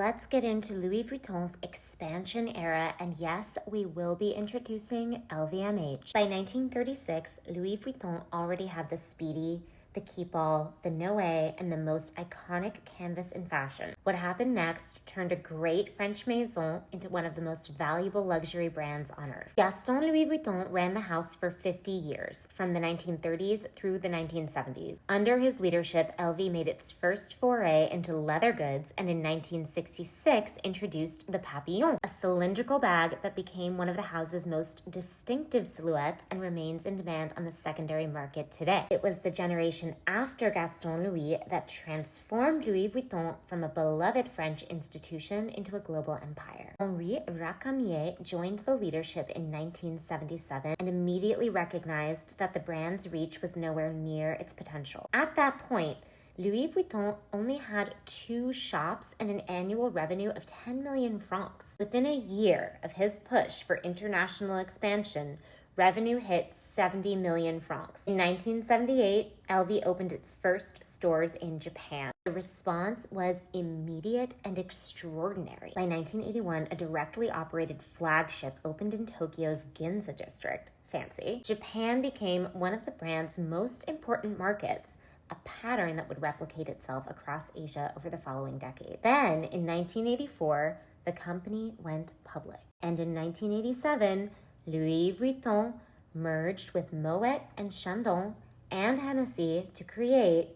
let's get into Louis Vuitton's expansion era, and yes, we will be introducing LVMH. By 1936, Louis Vuitton already had the Speedy, the Keepall, the Noé, and the most iconic canvas in fashion. What happened next turned a great French maison into one of the most valuable luxury brands on earth. Gaston Louis Vuitton ran the house for 50 years, from the 1930s through the 1970s. Under his leadership, LV made its first foray into leather goods, and in 1966 introduced the Papillon, a cylindrical bag that became one of the house's most distinctive silhouettes and remains in demand on the secondary market today. It was the generation after Gaston Louis that transformed Louis Vuitton from a beloved French institution into a global empire. Henri Racamier joined the leadership in 1977 and immediately recognized that the brand's reach was nowhere near its potential. At that point, Louis Vuitton only had 2 shops and an annual revenue of 10 million francs. Within a year of his push for international expansion, revenue hit 70 million francs. In 1978, LV opened its first stores in Japan. The response was immediate and extraordinary. By 1981, a directly operated flagship opened in Tokyo's Ginza district. Fancy. Japan became one of the brand's most important markets, a pattern that would replicate itself across Asia over the following decade. Then, in 1984, the company went public. And in 1987, Louis Vuitton merged with Moet and Chandon and Hennessy to create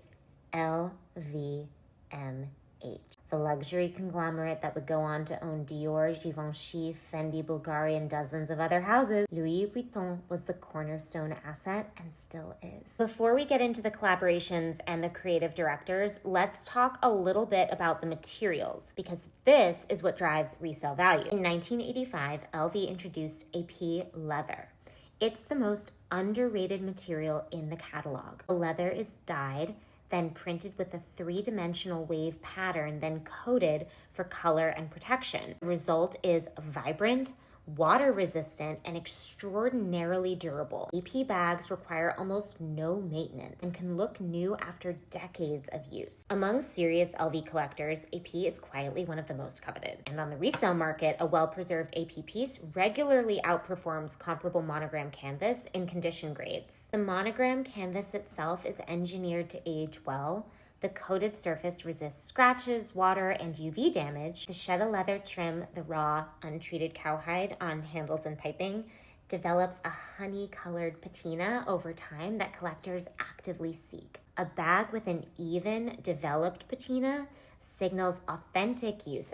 LVMH, the luxury conglomerate that would go on to own Dior, Givenchy, Fendi, Bulgari, and dozens of other houses. Louis Vuitton was the cornerstone asset and still is. Before we get into the collaborations and the creative directors, let's talk a little bit about the materials, because this is what drives resale value. In 1985, LV introduced AP leather. It's the most underrated material in the catalog. The leather is dyed, then printed with a 3-dimensional wave pattern, then coated for color and protection. The result is vibrant, water-resistant, and extraordinarily durable. AP bags require almost no maintenance and can look new after decades of use. Among serious LV collectors, AP is quietly one of the most coveted. And on the resale market, a well-preserved AP piece regularly outperforms comparable monogram canvas in condition grades. The monogram canvas itself is engineered to age well. The coated surface resists scratches, water, and UV damage. The Cheta leather trim, the raw, untreated cowhide on handles and piping, develops a honey-colored patina over time that collectors actively seek. A bag with an even, developed patina signals authentic use